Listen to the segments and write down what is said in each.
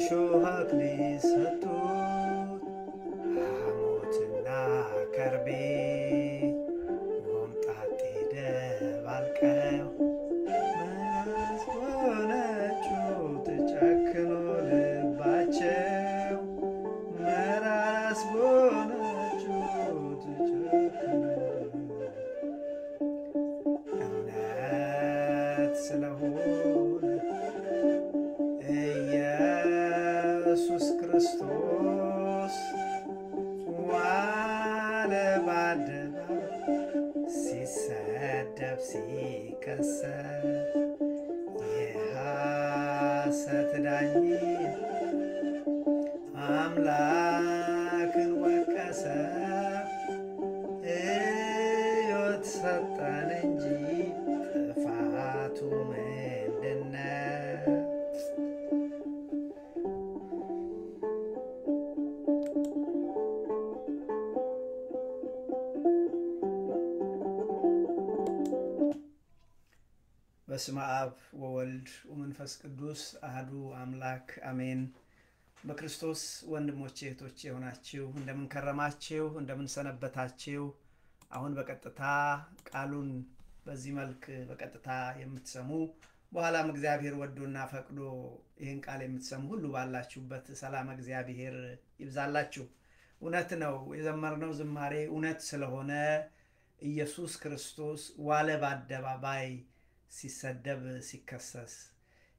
የሾህ አክሊል ሰጡት ሐሞትና ከርቤ ሆምጣጤ ደባልቀው መራስ በሆነችው ጨክኖ ልባቸው መራስ በሆነችው ጨክኖ እምነት ስለሆነ ኢየሱስ ክርስቶስ ዋለ በአደባባይ ሲሰደብ ሲከሰስ የሐሰት ዳኝነት አምላክን ወቀሰ ሕይወት ሰጠን እንጂ ጥፋቱ ምንድነው? በስመ አብ ወወልድ ወመንፈስ ቅዱስ አሐዱ አምላክ አሜን። በክርስቶስ ወንድሞቼ እህቶቼ ሆናችሁ እንደምን ከረማችሁ እንደምን ሰነበታችሁ? አሁን በቀጥታ ቃሉን በዚህ መልክ በቀጥታ የምትሰሙ በኋላም እግዚአብሔር ወዶና ፈቅዶ ይህን ቃል የምትሰሙ ሁሉ ባላችሁበት ሰላም እግዚአብሔር ይብዛላችሁ። እውነት ነው የዘመርነው ዝማሬ እውነት ስለሆነ ኢየሱስ ክርስቶስ ዋለ በአደባባይ ሲሰደብ ሲከሰስ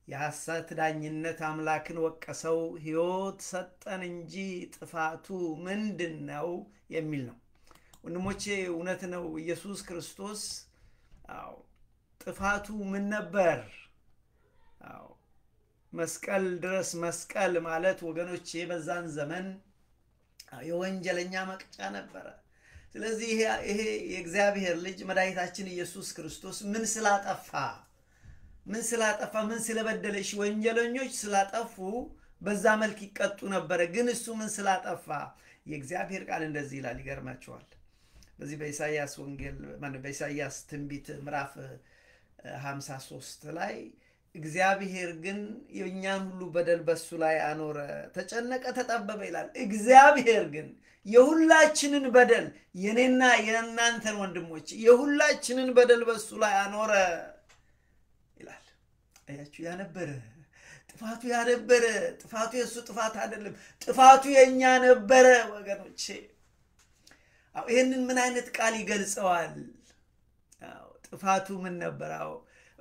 የሐሰት ዳኝነት አምላክን ወቀሰው ሕይወት ሰጠን እንጂ ጥፋቱ ምንድነው የሚል ነው። ወንድሞቼ እውነት ነው ኢየሱስ ክርስቶስ ጥፋቱ ምን ነበር? መስቀል ድረስ መስቀል ማለት ወገኖቼ በዛን ዘመን የወንጀለኛ መቅጫ ነበር። ስለዚህ ይሄ የእግዚአብሔር ልጅ መድኃኒታችን ኢየሱስ ክርስቶስ ምን ስላጠፋ ምን ስለበደለሽ ወንጀለኞች ስላጠፉ በዛ መልክ ይቀጡ ነበር። ግን እሱ ምን ስላጠፋ የእግዚአብሔር ቃል እንደዚህ ይላል። ይገርማችኋል። በዚህ በኢሳይያስ ወንጌል በኢሳይያስ ትንቢት ምዕራፍ 53 ላይ እግዚአብሔር ግን የኛን ሁሉ በደል በሱ ላይ አኖረ፣ ተጨነቀ፣ ተጠበበ ይላል። እግዚአብሔር ግን የሁላችንን በደል የኔና የእናንተን ወንድሞች የሁላችንን በደል በሱ ላይ አኖረ ይላል። አያችሁ፣ ያነበረ ጥፋቱ የሱ ጥፋት አይደለም፣ ጥፋቱ የኛ ነበረ ወገኖቼ። ይሄንን ምን አይነት ቃል ይገልጸዋል? ጥፋቱ ምን ነበር?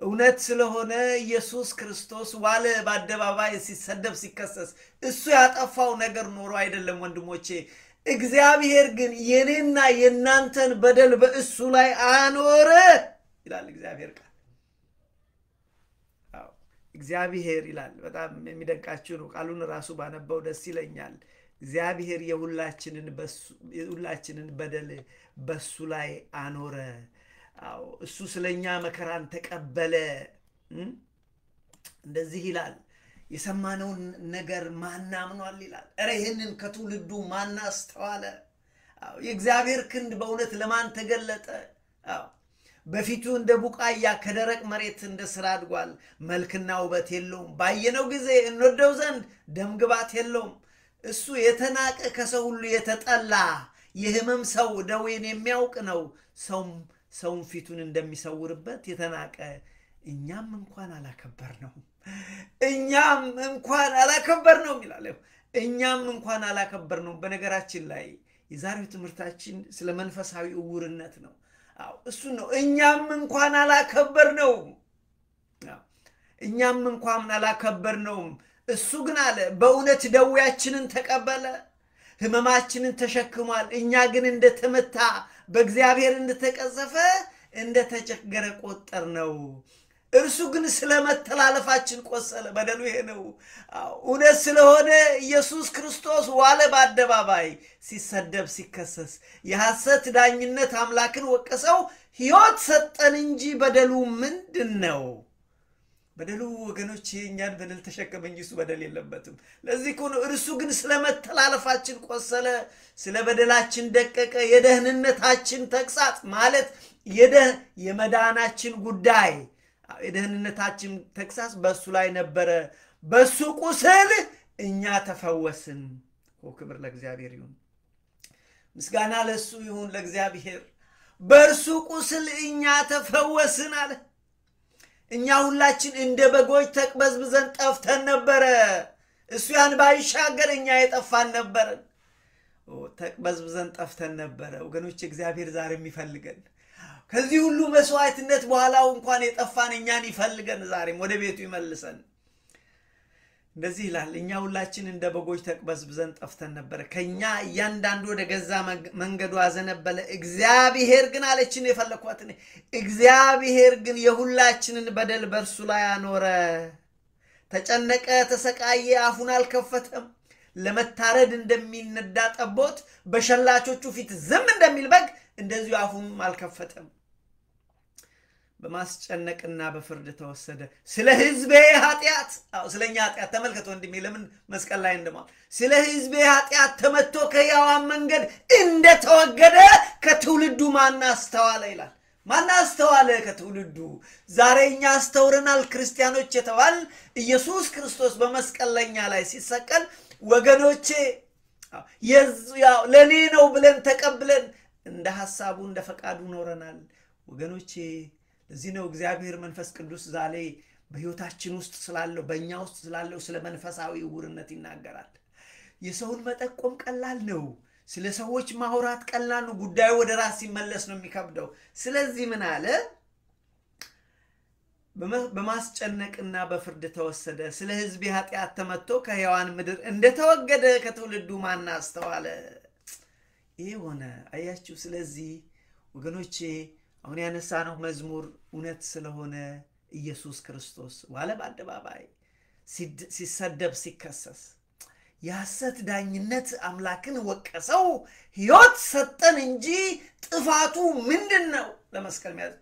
እውነት ስለሆነ ኢየሱስ ክርስቶስ ዋለ በአደባባይ ሲሰደብ ሲከሰስ እሱ ያጠፋው ነገር ኖሮ አይደለም ወንድሞቼ። እግዚአብሔር ግን የኔና የናንተን በደል በእሱ ላይ አኖረ ይላል እግዚአብሔር ቃል። እግዚአብሔር ይላል። በጣም የሚደንቃችሁ ነው። ቃሉን ራሱ ባነበው ደስ ይለኛል። እግዚአብሔር የሁላችንን በደል በሱ ላይ አኖረ። እሱ ስለኛ መከራን ተቀበለ። እንደዚህ ይላል። የሰማነውን ነገር ማን አምኗል ይላል። እረ ይሄንን ከትውልዱ ማን አስተዋለ? የእግዚአብሔር ክንድ በእውነት ለማን ተገለጠ? በፊቱ እንደ ቡቃያ ከደረቅ መሬት እንደ ስር አድጓል። መልክና ውበት የለውም፣ ባየነው ጊዜ እንወደው ዘንድ ደምግባት የለውም። እሱ የተናቀ ከሰው ሁሉ የተጠላ የሕመም ሰው ደዌን የሚያውቅ ነው። ሰውም ፊቱን እንደሚሰውርበት የተናቀ እኛም እንኳን አላከበርነውም ይላል። እኛም እንኳን አላከበርነውም። በነገራችን ላይ የዛሬው ትምህርታችን ስለ መንፈሳዊ ዕውርነት ነው። እሱ ነው። እኛም እንኳን አላከበርነውም። እሱ ግን አለ በእውነት ደዌያችንን ተቀበለ፣ ሕመማችንን ተሸክሟል። እኛ ግን እንደተመታ በእግዚአብሔር እንደተቀሰፈ እንደተቸገረ ቆጠርነው። እርሱ ግን ስለመተላለፋችን ቆሰለ። በደሉ ይሄ ነው። እውነት ስለሆነ ኢየሱስ ክርስቶስ ዋለ በአደባባይ ሲሰደብ ሲከሰስ የሐሰት ዳኝነት አምላክን ወቀሰው፣ ሕይወት ሰጠን እንጂ በደሉ ምንድነው? በደሉ ወገኖች የኛን በደል ተሸከመ እንጂ እሱ በደል የለበትም። ለዚህ እኮ ነው እርሱ ግን ስለመተላለፋችን ቆሰለ፣ ስለ በደላችን ደቀቀ። የደህንነታችን ተግሳጽ ማለት የመዳናችን ጉዳይ የደህንነታችን ተግሳጽ በሱ ላይ ነበረ። በሱ ቁስል እኛ ተፈወስን። ክብር ለእግዚአብሔር ይሁን፣ ምስጋና ለሱ ይሁን ለእግዚአብሔር። በእርሱ ቁስል እኛ ተፈወስን አለ። እኛ ሁላችን እንደ በጎች ተቅበዝብዘን ጠፍተን ነበረ። እሱ ያን ባይሻገር እኛ የጠፋን ነበርን። ተቅበዝብዘን ጠፍተን ነበረ ወገኖች። እግዚአብሔር ዛሬም ይፈልገን። ከዚህ ሁሉ መስዋዕትነት በኋላው እንኳን የጠፋን እኛን ይፈልገን፣ ዛሬም ወደ ቤቱ ይመልሰን። እንደዚህ ይላል፣ እኛ ሁላችን እንደ በጎች ተቅበዝብዘን ጠፍተን ነበረ፣ ከኛ እያንዳንዱ ወደ ገዛ መንገዱ አዘነበለ። እግዚአብሔር ግን አለችን የፈለኳት እግዚአብሔር ግን የሁላችንን በደል በእርሱ ላይ አኖረ። ተጨነቀ፣ ተሰቃየ፣ አፉን አልከፈተም። ለመታረድ እንደሚነዳ ጠቦት በሸላቾቹ ፊት ዝም እንደሚል በግ እንደዚሁ አፉን አልከፈተም። በማስጨነቅና በፍርድ ተወሰደ። ስለ ሕዝቤ ኃጢአት፣ ስለኛ ኃጢአት ተመልከቱ ወንድሜ፣ ለምን መስቀል ላይ እንደማል ስለ ሕዝቤ ኃጢአት ተመቶ ከሕያዋን መንገድ እንደተወገደ ከትውልዱ ማን አስተዋለ ይላል። ማን አስተዋለ ከትውልዱ? ዛሬ እኛ አስተውረናል። ክርስቲያኖች የተባል ኢየሱስ ክርስቶስ በመስቀል ለኛ ላይ ሲሰቀል ወገኖቼ ለኔ ነው ብለን ተቀብለን እንደ ሐሳቡ እንደ ፈቃዱ ኖረናል ወገኖቼ። ለዚህ ነው እግዚአብሔር መንፈስ ቅዱስ ዛሬ በሕይወታችን ውስጥ ስላለው በእኛ ውስጥ ስላለው ስለ መንፈሳዊ ዕውርነት ይናገራል። የሰውን መጠቆም ቀላል ነው። ስለ ሰዎች ማውራት ቀላል ነው። ጉዳዩ ወደ ራስ ሲመለስ ነው የሚከብደው። ስለዚህ ምን አለ? በማስጨነቅና በፍርድ ተወሰደ። ስለ ሕዝቤ ኃጢአት ተመቶ ከሕያዋን ምድር እንደተወገደ ከትውልዱ ማን አስተዋለ? ይሄ ሆነ። አያችሁ። ስለዚህ ወገኖቼ አሁን ያነሳነው መዝሙር እውነት ስለሆነ ኢየሱስ ክርስቶስ ዋለ በአደባባይ ሲሰደብ ሲከሰስ የሐሰት ዳኝነት አምላክን ወቀሰው። ሕይወት ሰጠን እንጂ ጥፋቱ ምንድነው? ለመስቀል ማለት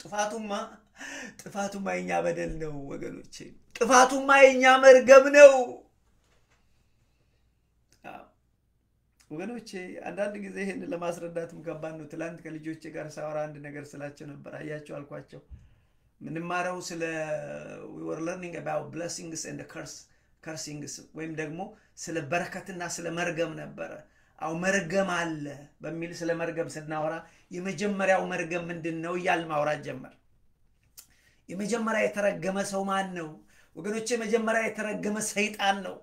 ጥፋቱማ የኛ በደል ነው ወገኖቼ። ጥፋቱማ የኛ መርገም ነው ወገኖቼ። አንዳንድ ጊዜ ይሄን ለማስረዳትም ከባድ ነው። ትላንት ከልጆቼ ጋር ሳወራ አንድ ነገር ስላቸው ነበር። አያቸው አልኳቸው። ምንማረው ስለ we were learning about blessings and cursings ወይም ደግሞ ስለ በረከትና ስለ መርገም ነበር። አው መርገም አለ በሚል ስለ መርገም ስናወራ የመጀመሪያው መርገም ምንድነው እያል ማውራት ጀመር። የመጀመሪያ የተረገመ ሰው ማን ነው ወገኖቼ? የመጀመሪያ የተረገመ ሰይጣን ነው።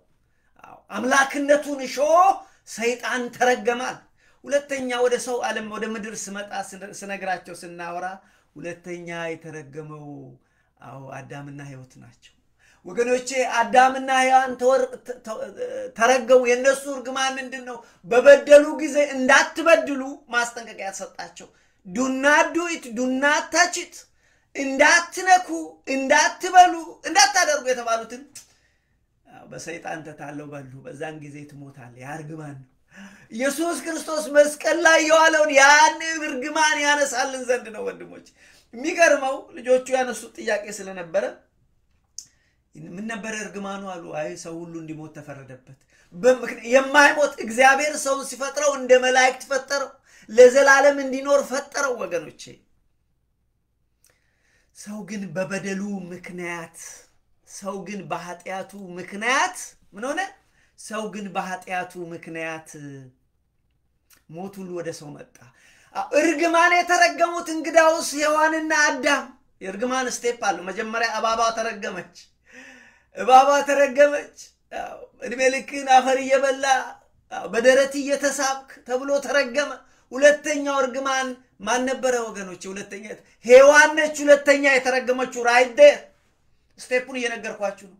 አምላክነቱን እሾ ሰይጣን ተረገማል። ሁለተኛ ወደ ሰው ዓለም ወደ ምድር ስመጣ ስነግራቸው ስናወራ ሁለተኛ የተረገመው አዳምና ሔዋን ናቸው ወገኖቼ። አዳምና ሔዋን ተረገሙ። የነሱ እርግማን ምንድነው? በበደሉ ጊዜ እንዳትበድሉ ማስጠንቀቂያ ተሰጣቸው። do not do it, do not touch it፣ እንዳትነኩ፣ እንዳትበሉ፣ እንዳታደርጉ የተባሉትን በሰይጣን ተታለው በሉ። በዛን ጊዜ ትሞታል። ያርግማን ኢየሱስ ክርስቶስ መስቀል ላይ የዋለውን ያን እርግማን ያነሳልን ዘንድ ነው ወንድሞች። የሚገርመው ልጆቹ ያነሱት ጥያቄ ስለነበረ ምን ነበር እርግማኑ አሉ። አይ ሰው ሁሉ እንዲሞት ተፈረደበት። የማይሞት እግዚአብሔር ሰውን ሲፈጥረው እንደ መላእክት ፈጠረው፣ ለዘላለም እንዲኖር ፈጠረው ወገኖቼ። ሰው ግን በበደሉ ምክንያት ሰው ግን በኃጢያቱ ምክንያት ምን ሆነ? ሰው ግን በኃጢያቱ ምክንያት ሞት ሁሉ ወደ ሰው መጣ። እርግማን የተረገሙት እንግዳውስ ሔዋንና አዳም። የእርግማን ስቴፕ አለው። መጀመሪያ እባባ ተረገመች። እድሜ ልክን አፈር እየበላ በደረት እየተሳብክ ተብሎ ተረገመ። ሁለተኛው እርግማን ማን ነበረ ወገኖቼ? ሁለተኛ ሔዋን ነች። ሁለተኛ የተረገመችው ራይት ዴር ስቴፑን እየነገርኳችሁ ነው።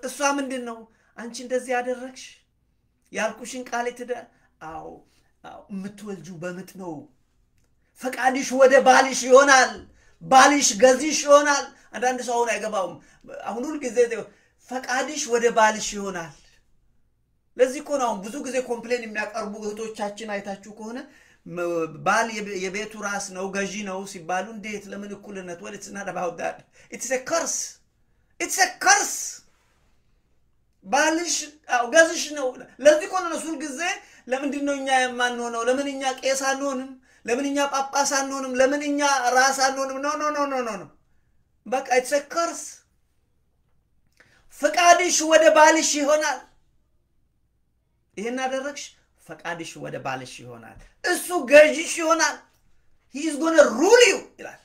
እሷ ምንድነው? አንቺ እንደዚህ ያደረግሽ ያልኩሽን ቃል አው ምትወልጁ በምጥ ነው። ፈቃድሽ ወደ ባልሽ ይሆናል፣ ባልሽ ገዚሽ ይሆናል። አንዳንድ ሰው አሁን አይገባውም። አሁን ሁሉ ጊዜ ፈቃድሽ ወደ ባልሽ ይሆናል። ለዚህ እኮ ነው ብዙ ጊዜ ኮምፕሌን የሚያቀርቡ እህቶቻችን አይታችሁ ከሆነ ባል የቤቱ ራስ ነው ገዢ ነው ሲባሉ እንዴት ለምን እኩልነት? well it's not about that, it's a curse ባልሽ ገዝሽ ነው። ለዚህ እኮ ነው ሁሉ ጊዜ ለምንድነው እኛ የማንሆነው? ለምን እኛ ቄስ አንሆንም? ለምን እኛ ጳጳስ አንሆንም? ለምን እኛ ራስ አንሆንም? ኖ በቃ it's a curse። ፈቃድሽ ወደ ባልሽ ይሆናል። ይሄን አደረግሽ ፈቃድሽ ወደ ባልሽ ይሆናል እሱ ገዢሽ ይሆናል he is going to rule you ይላል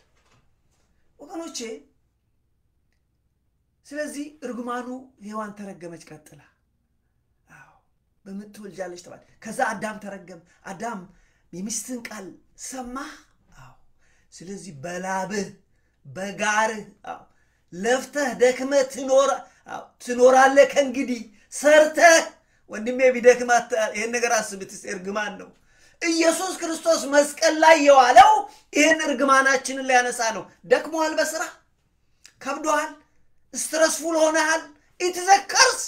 ወገኖቼ ስለዚህ እርግማኑ ሔዋን ተረገመች ቀጥላ አዎ በመትወልጃለሽ ተባለ ከዛ አዳም ተረገመ አዳም የሚስትን ቃል ሰማ አዎ ስለዚህ በላብህ በጋርህ አዎ ለፍተህ ደክመህ ትኖራለህ ከእንግዲህ ሰርተህ ወንድሜ ቢደክማት ይሄን ነገር አስብትስ እርግማን ነው ኢየሱስ ክርስቶስ መስቀል ላይ የዋለው ይሄን እርግማናችንን ሊያነሳ ነው ደክሞሃል በስራ ከብዶሃል ስትረስፉል ሆነሃል it is a curse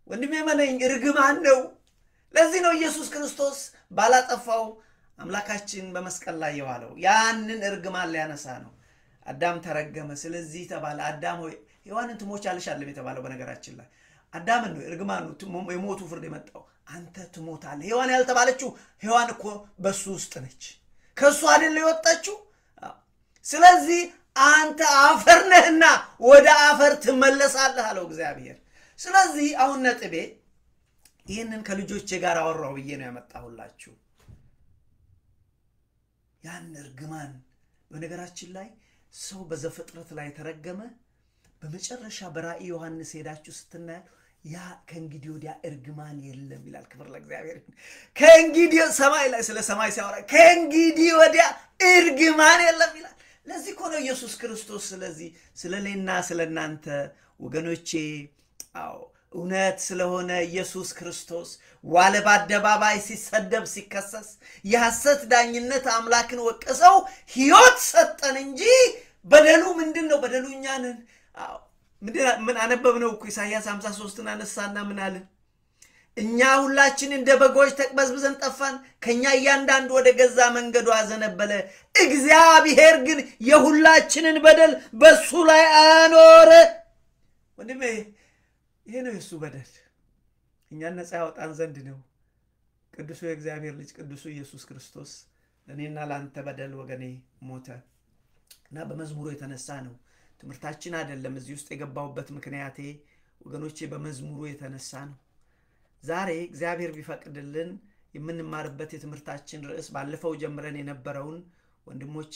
ወንድሜ ማነኝ እርግማን ነው ለዚህ ነው ኢየሱስ ክርስቶስ ባላጠፋው አምላካችን በመስቀል ላይ የዋለው ያንን እርግማን ሊያነሳ ነው አዳም ተረገመ ስለዚህ ተባለ አዳም ሆይ ሔዋንን ትሞቻለሽ አይደለም የተባለው በነገራችን ላይ አዳም ነው እርግማኑ የሞቱ ፍርድ የመጣው አንተ ትሞታለህ ሔዋን ያልተባለችው ሔዋን እኮ በሱ ውስጥ ነች ከሱ አይደል የወጣችው ስለዚህ አንተ አፈር ነህና ወደ አፈር ትመለሳለህ አለው እግዚአብሔር ስለዚህ አሁን ነጥቤ ይሄንን ከልጆቼ ጋር አወራው ብዬ ነው ያመጣሁላችሁ ያን እርግማን በነገራችን ላይ ሰው በዘፍጥረት ላይ ተረገመ በመጨረሻ በራእይ ዮሐንስ ሄዳችሁ ስትናዩ ያ ከእንግዲህ ወዲያ እርግማን የለም ይላል ክብር ለእግዚአብሔር ከእንግዲህ ሰማይ ላይ ስለ ሰማይ ሲያወራ ከእንግዲህ ወዲያ እርግማን የለም ይላል ለዚህ እኮ ነው ኢየሱስ ክርስቶስ ስለዚህ ስለኔና ስለናንተ ወገኖቼ አዎ እውነት ስለሆነ ኢየሱስ ክርስቶስ ዋለ በአደባባይ ሲሰደብ ሲከሰስ የሐሰት ዳኝነት አምላክን ወቀሰው ሕይወት ሰጠን እንጂ በደሉ ምንድነው በደሉኛ ነን አዎ ምን አነበብነው እኮ ኢሳይያስ 53 አነሳና ምን አለ እኛ ሁላችን እንደ በጎች ተቅበዝብዘን ጠፋን ከኛ እያንዳንዱ ወደ ገዛ መንገዱ አዘነበለ እግዚአብሔር ግን የሁላችንን በደል በሱ ላይ አኖረ ወንድሜ ይሄ ነው የሱ በደል እኛ ነፃ ያወጣን ዘንድ ነው ቅዱሱ የእግዚአብሔር ልጅ ቅዱሱ ኢየሱስ ክርስቶስ ለኔና ላንተ በደል ወገኔ ሞተ እና በመዝሙሩ የተነሳ ነው ትምርታችን አይደለም እዚህ ውስጥ የገባውበት ምክንያቴ ወገኖቼ በመዝሙሩ የተነሳ ነው ዛሬ እግዚአብሔር ቢፈቅድልን የምንማርበት የትምርታችን ርዕስ ባለፈው ጀምረን የነበረውን ወንድሞቼ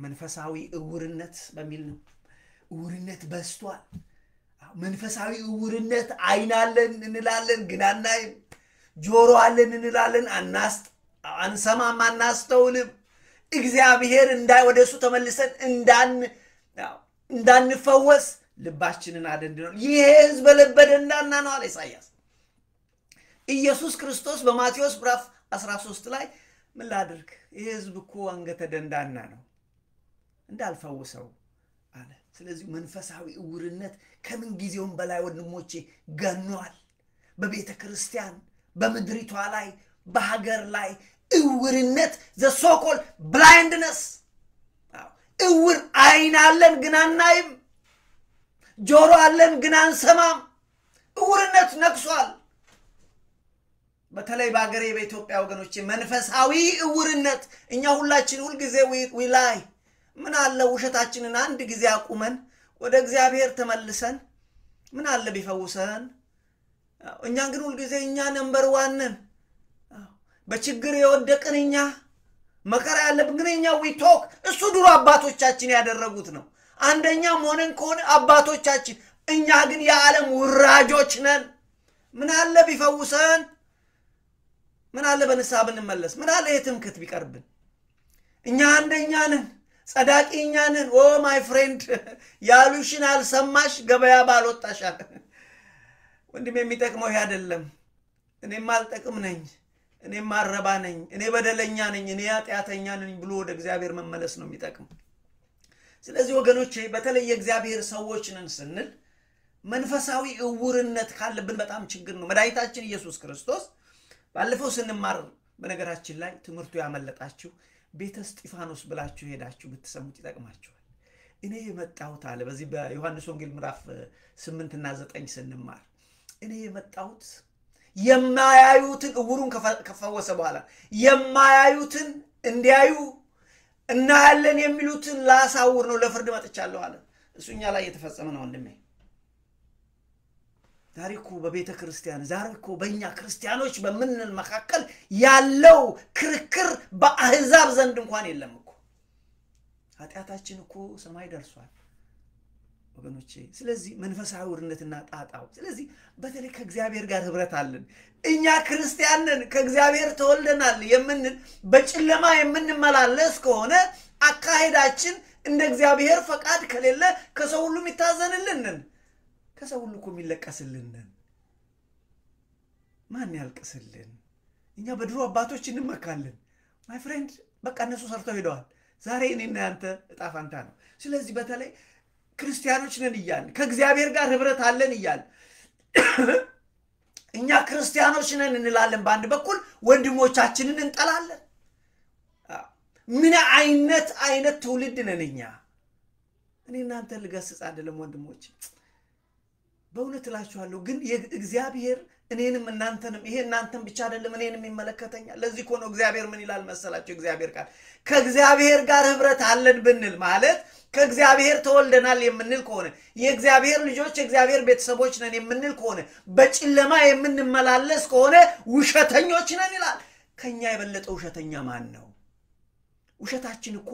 መንፈሳዊ እውርነት በሚል ነው እውርነት በስቷል መንፈሳዊ እውርነት አይናለን እንላለን ግን አናይም ጆሮ አለን እንላለን አንሰማም አናስተውልም እግዚአብሔር ወደሱ ተመልሰን እንዳንፈወስ ልባችንን አደንድነው ይሄ ህዝብ ለበደንዳና ነው አለ ኢሳይያስ ኢየሱስ ክርስቶስ በማቴዎስ ምዕራፍ 13 ላይ ምን ላድርግ ይሄ ህዝብ እኮ አንገተ ደንዳና ነው እንዳልፈውሰው አለ ስለዚህ መንፈሳዊ እውርነት ከምን ጊዜውም በላይ ወንድሞቼ ገኗል በቤተ ክርስቲያን በመድሪቷ ላይ በሀገር ላይ እውርነት the so called blindness እውር አይን አለን ግን አናይም ጆሮ አለን ግን አንሰማም እውርነት ነክሷል በተለይ በአገሬ በኢትዮጵያ ወገኖቼ መንፈሳዊ እውርነት እኛ ሁላችን ሁሉ ጊዜ we lie ምን አለ ውሸታችንን አንድ ጊዜ አቁመን ወደ እግዚአብሔር ተመልሰን ምን አለ ቢፈውሰን እኛ ግን ሁሉ ጊዜ እኛ ነምበር 1 ነን በችግር የወደቅን እኛ መከራ ያለብን ግን እኛ we talk እሱ ድሮ አባቶቻችን ያደረጉት ነው አንደኛ ሞነን ኮን አባቶቻችን እኛ ግን የዓለም ውራጆች ነን ምን አለ ቢፈውሰን ምን አለ በንስሐ ብንመለስ ምን አለ የትምክት ቢቀርብን እኛ አንደኛ ነን ጸዳቂኛ ነን ኦ ማይ ፍሬንድ ያሉሽን አልሰማሽ ገበያ ባልወጣሻል ወንድሜ የሚጠቅመው ይሄ አይደለም እኔም አልጠቅም ነኝ እኔም ማረባ ነኝ እኔ በደለኛ ነኝ እኔ ኃጢአተኛ ነኝ ብሎ ወደ እግዚአብሔር መመለስ ነው የሚጠቅም ስለዚህ ወገኖቼ በተለይ እግዚአብሔር ሰዎች ነን ስንል መንፈሳዊ እውርነት ካለብን በጣም ችግር ነው መድኃኒታችን ኢየሱስ ክርስቶስ ባለፈው ስንማር በነገራችን ላይ ትምርቱ ያመለጣችሁ ቤተ እስጢፋኖስ ብላችሁ ሄዳችሁ ብትሰሙት ይጠቅማችኋል እኔ የመጣሁት አለ በዚህ በዮሐንስ ወንጌል ምዕራፍ 8 እና 9 ስንማር እኔ የመጣሁት የማያዩትን እውሩን ከፈወሰ በኋላ የማያዩትን እንዲያዩ እና ያለን የሚሉትን ላሳውር ነው ለፍርድ መጥቻለሁ አለ እሱኛ ላይ የተፈጸመ ነው ወንድሜ ዛሬኮ በቤተ ክርስቲያን ዛሬኮ በእኛ ክርስቲያኖች በመንል መካከል ያለው ክርክር በአህዛብ ዘንድ እንኳን የለም እኮ ኃጢያታችን እኮ ሰማይ ደርሷል ወገኖቼ ስለዚህ መንፈሳዊ ውርነትና ጣጣው ስለዚህ በተለይ ከእግዚአብሔር ጋር ህብረት አለን እኛ ክርስቲያንን ከእግዚአብሔር ተወልደናል የምንል በጨለማ የምንመላለስ ከሆነ አካሄዳችን እንደ እግዚአብሔር ፈቃድ ከሌለ ከሰው ሁሉ የሚታዘንልን ከሰው ሁሉ እኮ የሚለቀስልን ማን ያልቅስልን እኛ በድሮ አባቶች እንመካለን ማይ ፍሬንድ በቃ እነሱ ሰርተው ሄደዋል ዛሬ እኔና አንተ እጣ ፋንታ ነው ስለዚህ በተለይ ክርስቲያኖች ነን ይያል ከእግዚአብሔር ጋር ህብረት አለን ይያል እኛ ክርስቲያኖች ነን እንላለን በአንድ በኩል ወንድሞቻችንን እንጠላለን ምን አይነት ትውልድ ነን እኛ እኔና አንተ ልገስጽ አይደለም ወንድሞች በእውነት እላችኋለሁ ግን እግዚአብሔር እኔንም እናንተንም ይሄ እናንተም ብቻ አይደለም እኔንም ይመለከተኛል ለዚህ እኮ ነው እግዚአብሔር ምን ይላል መሰላችሁ እግዚአብሔር ቃል ከእግዚአብሔር ጋር ህብረት አለን ብንል ማለት ከእግዚአብሔር ተወልደናል የምንል ከሆነ የእግዚአብሔር ልጆች የእግዚአብሔር ቤተሰቦች ነን የምንል ከሆነ በጨለማ የምንመላለስ ከሆነ ውሸተኞች ነን ይላል ከኛ የበለጠ ውሸተኛ ማን ነው ውሸታችን እኮ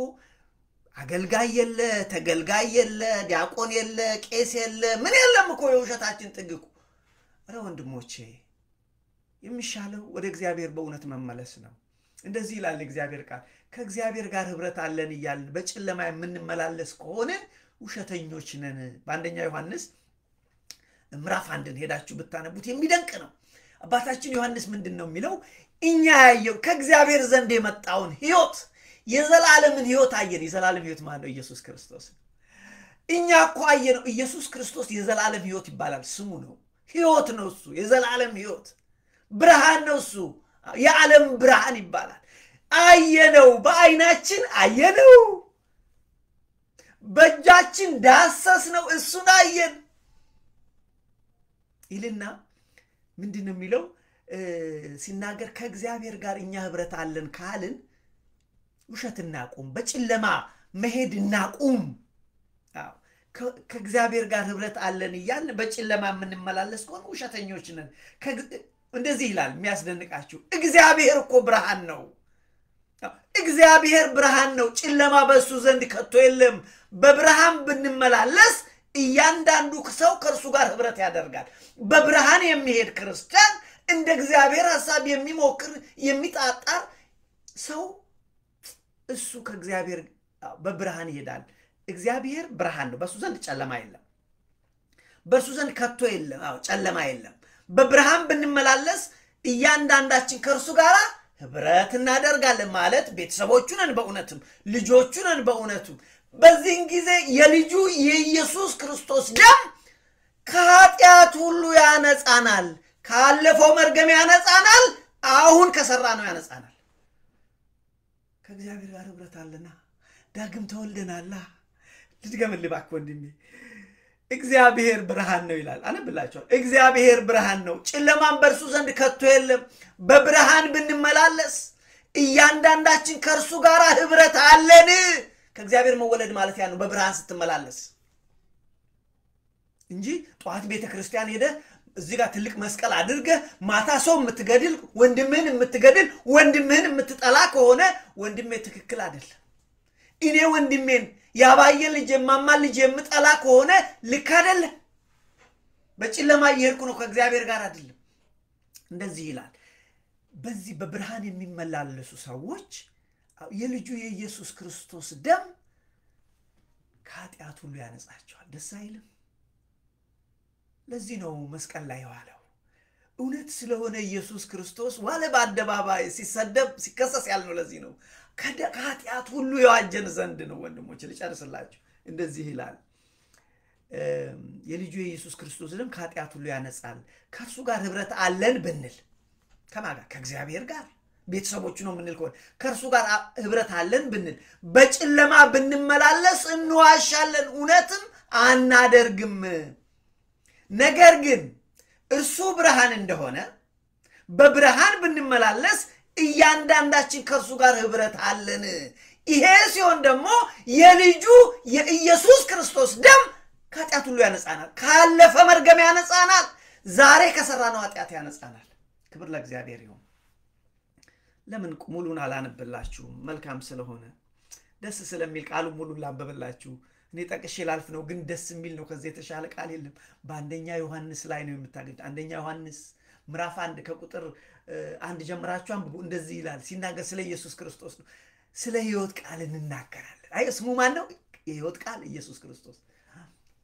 አገልጋይ የለ ተገልጋይ የለ ዲያቆን የለ ቄስ የለ ምን የለም እኮ የውሸታችን ጥግቁ አረ ወንድሞቼ የሚሻለው ወደ እግዚአብሔር በእውነት መመለስ ነው እንደዚህ ይላል እግዚአብሔር ቃል ከእግዚአብሔር ጋር ህብረት አለን ይያል በጨለማ የምንመላለስ ከሆነ ውሸተኞች ነን በአንደኛ ዮሐንስ ምዕራፍ 1 ሄዳችሁ ብታነቡት የሚደንቅ ነው አባታችን ዮሐንስ ምንድነው የሚለው እኛ ያየው ከእግዚአብሔር ዘንድ የመጣውን ሕይወት የዘላለምን ሕይወት አየን የዘላለም ሕይወት ማለት ነው ኢየሱስ ክርስቶስ እኛ እኮ አየነው ኢየሱስ ክርስቶስ የዘላለም ሕይወት ይባላል ስሙ ነው ሕይወት ነው እሱ የዘላለም ሕይወት ብርሃን ነው እሱ የዓለም ብርሃን ይባላል አየነው በአይናችን አየነው በእጃችን ዳሰስነው እሱን አየን ይልና ምንድነው የሚለው ሲናገር ከእግዚአብሔር ጋር እኛ ህብረት አለን ካልን ውሸትና ቁም በጨለማ መሄድ እናቁም ከእግዚአብሔር ጋር ህብረት አለን ይያል በጨለማ ምንመላለስ ከሆነ ውሸተኞች ነን እንደዚህ ይላል የሚያስደንቃችሁ እግዚአብሔር እኮ ብርሃን ነው እግዚአብሔር ብርሃን ነው ጨለማ በሱ ዘንድ ከቶ የለም በብርሃን ብንመላለስ እያንዳንዱ ሰው ከርሱ ጋር ህብረት ያደርጋል በብርሃን የሚሄድ ክርስቲያን እንደ እግዚአብሔር ሐሳብ የሚሞክር የሚጣጣር ሰው እሱ ከእግዚአብሔር በብርሃን ይሄዳል እግዚአብሔር ብርሃን ነው በሱ ዘንድ ጨለማ የለም በሱ ዘንድ ከቶ የለም ጨለማ የለም በብርሃን ብንመላለስ እያንዳንዳችን ከርሱ ጋር ህብረት እናደርጋለን ማለት ቤተሰቦቹ ነን በእውነትም ልጆቹ ነን በእውነትም በዚህ ጊዜ የልጁ የኢየሱስ ክርስቶስ ደም ከኃጢአት ሁሉ ያነጻናል ካለፈው መርገም ያነጻናል አሁን ከሰራነው ያነጻናል ከእግዚአብሔር ጋር ህብረት አለና ዳግም ተወልደናል ልድገምልህ ባክ ወንድሜ እግዚአብሔር ብርሃን ነው ይላል አነብላችኋል እግዚአብሔር ብርሃን ነው ጨለማን በርሱ ዘንድ ከቶ የለም በብርሃን ብንመላለስ እያንዳንዳችን ከርሱ ጋር ህብረት አለን ከእግዚአብሔር መወለድ ማለት ያ ነው በብርሃን ስትመላለስ እንጂ ጧት ቤተ ክርስቲያን ሄደ እዚህ ጋር ትልቅ መስቀል አድርገ ማታ ሰው የምትገድል ወንድምህን የምትጠላ ከሆነ ወንድሜ ትክክል አይደለም እኔ ወንድሜን ያባየ ልጅ የማማ ልጅ የምጠላ ከሆነ ልክ አይደለም በጨለማ ይሄርኩ ነው ከእግዚአብሔር ጋር አይደለም እንደዚህ ይላል በዚህ በብርሃን የሚመላለሱ ሰዎች የልጁ የኢየሱስ ክርስቶስ ደም ከኃጢአት ሁሉ ያነጻቸዋል ደስ አይልም ለዚህ ነው መስቀል ላይ ዋለው እውነት ስለሆነ ኢየሱስ ክርስቶስ ዋለ በአደባባይ ሲሰደብ ሲከሰስ ያልነው ለዚህ ነው ከኃጢአት ሁሉ ያዋጀን ዘንድ ነው ወንድሞች ልጨርስላችሁ እንደዚህ ይላል የልጁ የኢየሱስ ክርስቶስ ደም ከኃጢአት ሁሉ ያነጻል ከርሱ ጋር ህብረት አለን ብንል ከማጋ ከእግዚአብሔር ጋር ቤተሰቦቹ ነው ምንል ከሆነ ከርሱ ጋር ህብረት አለን ብንል በጨለማ ብንመላለስ እንዋሻለን እውነትም አናደርግም ነገር ግን እርሱ ብርሃን እንደሆነ በብርሃን ብንመላለስ እያንዳንዳችን ከርሱ ጋር ህብረት አለን ይሄ ሲሆን ደግሞ የልጁ የኢየሱስ ክርስቶስ ደም ከኃጢአት ሁሉ ያነጻናል ካለፈ መርገም ያነጻናል ዛሬ ከሰራነው ኃጢአት ያነጻናል። ክብር ለእግዚአብሔር ይሁን። ለምን ሙሉን አላነብላችሁም? መልካም ስለሆነ ደስ ስለሚል ቃሉ ሙሉን ላንብብላችሁ። እኔ ጠቅሼ ላልፍ ነው፣ ግን ደስ የሚል ነው። ከዚህ የተሻለ ቃል የለም። በአንደኛ ዮሐንስ ላይ ነው የምታገኙት። አንደኛ ዮሐንስ ምዕራፍ 1 ከቁጥር 1 ጀምራችሁ አንብቡ። እንደዚህ ይላል ሲናገር ስለ ኢየሱስ ክርስቶስ ነው። ስለ ሕይወት ቃል እንናገራለን። አይ ስሙ ማን ነው? የሕይወት ቃል ኢየሱስ ክርስቶስ።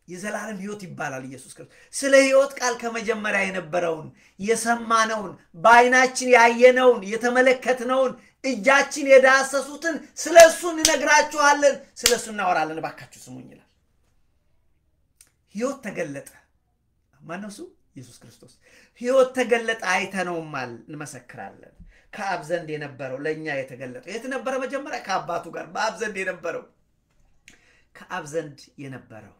የዘላለም ሕይወት ይባላል ኢየሱስ ክርስቶስ። ስለ ሕይወት ቃል ከመጀመሪያ የነበረውን የሰማነውን በዓይናችን ያየነውን የተመለከትነውን እጃችን የዳሰሱትን ስለሱ እንነግራችኋለን፣ ስለሱ እናወራለን። እባካችሁ ስሙኝ ይላል። ሕይወት ተገለጠ። ማን ነው እሱ? ኢየሱስ ክርስቶስ። ሕይወት ተገለጠ፣ አይተነውማል፣ እንመሰክራለን። ከአብ ዘንድ የነበረው ለኛ የተገለጠው የት ነበረ? መጀመሪያ ከአባቱ ጋር በአብ ዘንድ የነበረው ከአብ ዘንድ የነበረው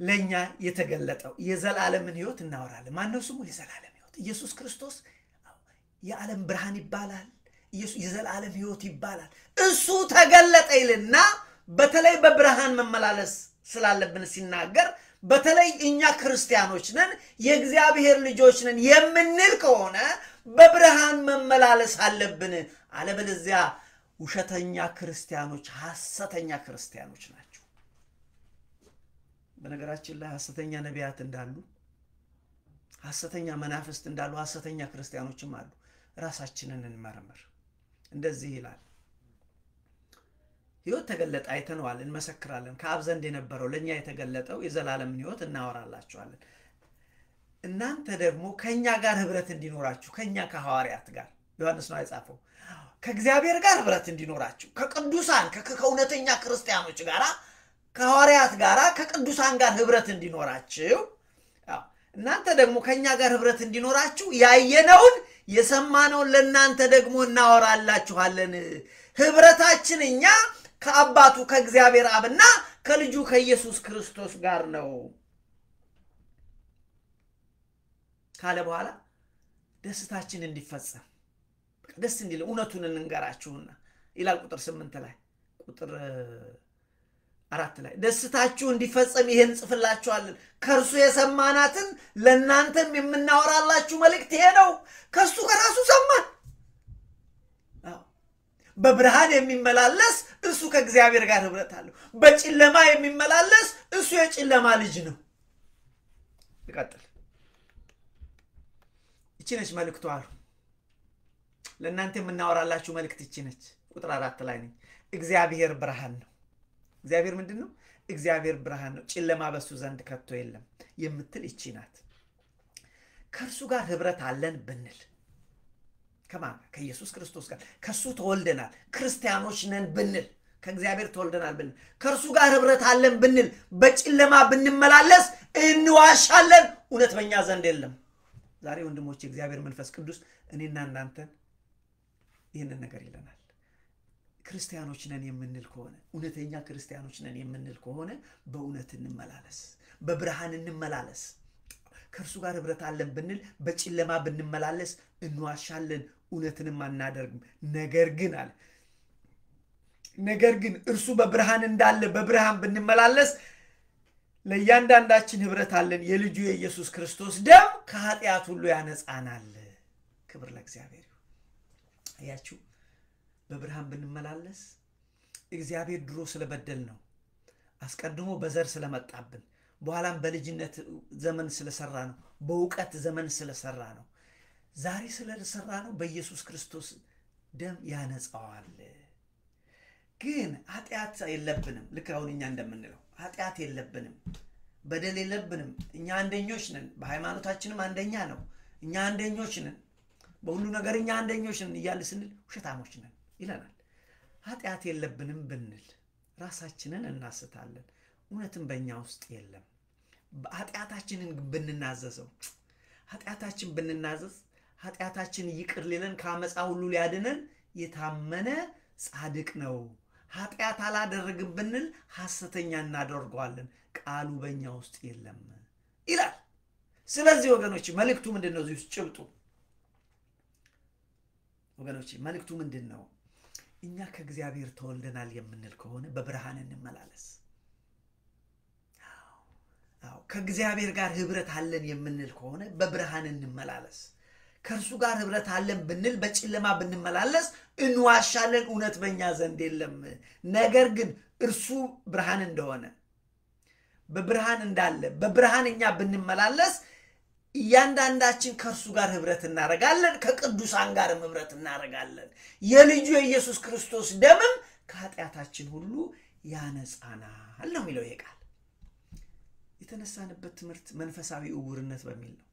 ለኛ የተገለጠው የዘላለምን ሕይወት እናወራለን። ማን ነው ስሙ? የዘላለም ሕይወት ኢየሱስ ክርስቶስ። የዓለም ብርሃን ይባላል። ኢየሱስ የዘላለም ሕይወት ይባላል። እሱ ተገለጠ ይልና በተለይ በብርሃን መመላለስ ስላለብን ሲናገር በተለይ እኛ ክርስቲያኖች ነን የእግዚአብሔር ልጆች ነን የምንል ከሆነ በብርሃን መመላለስ አለብን። አለበለዚያ ውሸተኛ ክርስቲያኖች፣ ሐሰተኛ ክርስቲያኖች ናቸው። በነገራችን ላይ ሐሰተኛ ነቢያት እንዳሉ፣ ሐሰተኛ መናፍስት እንዳሉ፣ ሐሰተኛ ክርስቲያኖችም አሉ። ራሳችንን እንመርምር። እንደዚህ ይላል፣ ሕይወት ተገለጠ፣ አይተነዋል፣ እንመሰክራለን። ከአብ ዘንድ የነበረው ለኛ የተገለጠው የዘላለምን ሕይወት እናወራላችኋለን። እናንተ ደግሞ ከኛ ጋር ህብረት እንዲኖራችሁ፣ ከኛ ከሐዋርያት ጋር ዮሐንስ ነው የጻፈው፣ ከእግዚአብሔር ጋር ህብረት እንዲኖራችሁ፣ ከቅዱሳን ከእውነተኛ ክርስቲያኖች ጋር ከሐዋርያት ጋር ከቅዱሳን ጋር ህብረት እንዲኖራችሁ፣ እናንተ ደግሞ ከኛ ጋር ህብረት እንዲኖራችሁ ያየነውን የሰማነውን ለእናንተ ደግሞ እናወራላችኋለን። ህብረታችን እኛ ከአባቱ ከእግዚአብሔር አብና ከልጁ ከኢየሱስ ክርስቶስ ጋር ነው ካለ በኋላ ደስታችን እንዲፈጸም ደስ እንዲል እውነቱን እንንገራችሁና ይላል ቁጥር 8 ላይ ቁጥር 4 ላይ ደስታችሁ እንዲፈጸም ይሄን ጽፍላችኋለን። ከርሱ የሰማናትን ለእናንተም የምናወራላችሁ መልእክት ይሄ ነው። ከሱ ከራሱ ሰማን። በብርሃን የሚመላለስ እሱ ከእግዚአብሔር ጋር ህብረት አለው። በጨለማ የሚመላለስ እሱ የጨለማ ልጅ ነው። ይቀጥል። እቺ ነች መልእክቱ አሉ። ለእናንተ የምናወራላችሁ መልእክት እቺ ነች። ቁጥር 4 ላይ ነኝ። እግዚአብሔር ብርሃን ነው። እግዚአብሔር ምንድነው? እግዚአብሔር ብርሃን ነው፣ ጨለማ በሱ ዘንድ ከቶ የለም የምትል እቺ ናት። ከእርሱ ጋር ህብረት አለን ብንል ከማን? ከኢየሱስ ክርስቶስ ጋር ከሱ ተወልደናል፣ ክርስቲያኖች ነን ብንል፣ ከእግዚአብሔር ተወልደናል ብንል፣ ከእርሱ ጋር ህብረት አለን ብንል፣ በጨለማ ብንመላለስ እንዋሻለን፣ እውነት በእኛ ዘንድ የለም። ዛሬ ወንድሞቼ እግዚአብሔር መንፈስ ቅዱስ እኔና እናንተን ይህንን ነገር ይለናል። ክርስቲያኖች ነን የምንል ከሆነ እውነተኛ ክርስቲያኖች ነን የምንል ከሆነ በእውነት እንመላለስ፣ በብርሃን እንመላለስ። ከእርሱ ጋር ህብረት አለን ብንል በጨለማ ብንመላለስ እንዋሻለን፣ እውነትንም አናደርግም። ነገር ግን እርሱ በብርሃን እንዳለ በብርሃን ብንመላለስ ለእያንዳንዳችን ህብረት አለን። የልጁ የኢየሱስ ክርስቶስ ደም ከኃጢአት ሁሉ ያነጻናል። ክብር ለእግዚአብሔር ይሁን። አያችሁ፣ በብርሃን ብንመላለስ እግዚአብሔር ድሮ ስለበደል ነው፣ አስቀድሞ በዘር ስለመጣብን፣ በኋላም በልጅነት ዘመን ስለሰራ ነው፣ በእውቀት ዘመን ስለሰራ ነው፣ ዛሬ ስለሰራ ነው፣ በኢየሱስ ክርስቶስ ደም ያነጻዋል። ግን ኃጢአት የለብንም። ልክ አሁን እኛ እንደምንለው ኃጢአት የለብንም፣ በደል የለብንም። እኛ አንደኞች ነን፣ በሃይማኖታችንም አንደኛ ነው። እኛ አንደኞች ነን፣ በሁሉ ነገር እኛ አንደኞች ነን እያልን ስንል ውሸታሞች ነን ይለናል። ኃጢአት የለብንም ብንል ራሳችንን እናስታለን፣ እውነትም በእኛ ውስጥ የለም። ኃጢአታችንን ብንናዘዘው ኃጢአታችን ብንናዘዝ ኃጢአታችን ይቅር ሊለን ከአመፃ ሁሉ ሊያድነን የታመነ ጻድቅ ነው። ኃጢአት አላደረግም ብንል ሐሰተኛ እናደርገዋለን፣ ቃሉ በእኛ ውስጥ የለም ይላል። ስለዚህ ወገኖች መልእክቱ ምንድነው? እዚህ ውስጥ ጭብጡ ወገኖች መልእክቱ ምንድነው? እኛ ከእግዚአብሔር ተወልደናል የምንል ከሆነ በብርሃን እንመላለስ። ከእግዚአብሔር ጋር ህብረት አለን የምንል ከሆነ በብርሃን እንመላለስ። ከእርሱ ጋር ህብረት አለን ብንል በጨለማ ብንመላለስ እንዋሻለን፣ እውነት በእኛ ዘንድ የለም። ነገር ግን እርሱ ብርሃን እንደሆነ በብርሃን እንዳለ በብርሃን እኛ ብንመላለስ እያንዳንዳችን ከእርሱ ጋር ህብረት እናረጋለን፣ ከቅዱሳን ጋር ህብረት እናረጋለን። የልጁ የኢየሱስ ክርስቶስ ደምም ከኃጢአታችን ሁሉ ያነጻናል ነው የሚለው ይሄ ቃል። የተነሳንበት ትምህርት መንፈሳዊ ዕውርነት በሚል ነው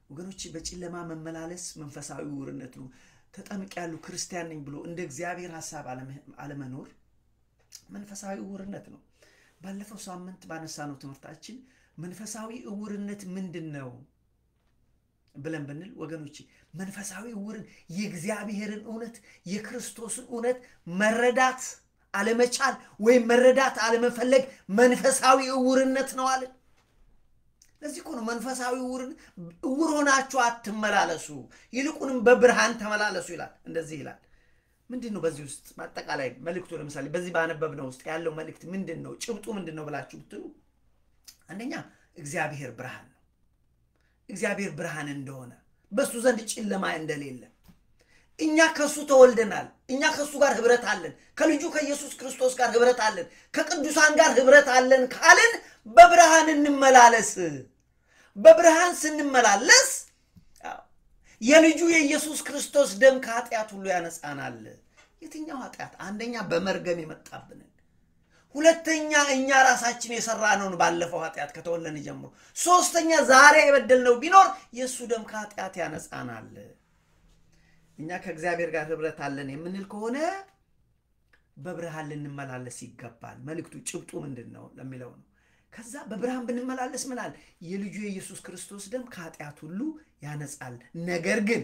ወገኖች። በጨለማ መመላለስ መንፈሳዊ ዕውርነት ነው። ተጠምቅ ያሉ ክርስቲያን ነኝ ብሎ እንደ እግዚአብሔር ሐሳብ አለመኖር መንፈሳዊ ዕውርነት ነው። ባለፈው ሳምንት ባነሳነው ትምህርታችን መንፈሳዊ ዕውርነት ምንድነው ብለን ብንል ወገኖች መንፈሳዊ ዕውርን የእግዚአብሔርን እውነት የክርስቶስን እውነት መረዳት አለመቻል ወይ መረዳት አለመፈለግ መንፈሳዊ ዕውርነት ነው አለ። ለዚህ እኮ ነው መንፈሳዊ ዕውር ሆናችሁ አትመላለሱ፣ ይልቁንም በብርሃን ተመላለሱ ይላል። እንደዚህ ይላል። ምንድነው በዚህ ውስጥ ማጠቃላይ መልእክቱ? ለምሳሌ በዚህ ባነበብነው ውስጥ ያለው መልእክት ምንድነው? ጭብጡ ምንድነው ብላችሁ ብትሉ አንደኛ እግዚአብሔር ብርሃን ነው። እግዚአብሔር ብርሃን እንደሆነ በሱ ዘንድ ጨለማ እንደሌለ እኛ ከሱ ተወልደናል። እኛ ከሱ ጋር ህብረት አለን። ከልጁ ከኢየሱስ ክርስቶስ ጋር ህብረት አለን። ከቅዱሳን ጋር ህብረት አለን ካልን በብርሃን እንመላለስ። በብርሃን ስንመላለስ የልጁ የኢየሱስ ክርስቶስ ደም ከኃጢአት ሁሉ ያነጻናል። የትኛው ኃጢአት? አንደኛ በመርገም የመጣብን፣ ሁለተኛ እኛ ራሳችን የሰራነውን ባለፈው ኃጢአት ከተወለን ጀምሮ፣ ሶስተኛ ዛሬ የበደልነው ቢኖር የሱ ደም ከኃጢአት ያነጻናል። እኛ ከእግዚአብሔር ጋር ህብረት አለን የምንል ከሆነ በብርሃን ልንመላለስ ይገባል። መልእክቱ ጭብጡ ምንድነው ለሚለው ነው። ከዛ በብርሃን ብንመላለስ ምናል? የልጁ የኢየሱስ ክርስቶስ ደም ከኃጢአት ሁሉ ያነጻል። ነገር ግን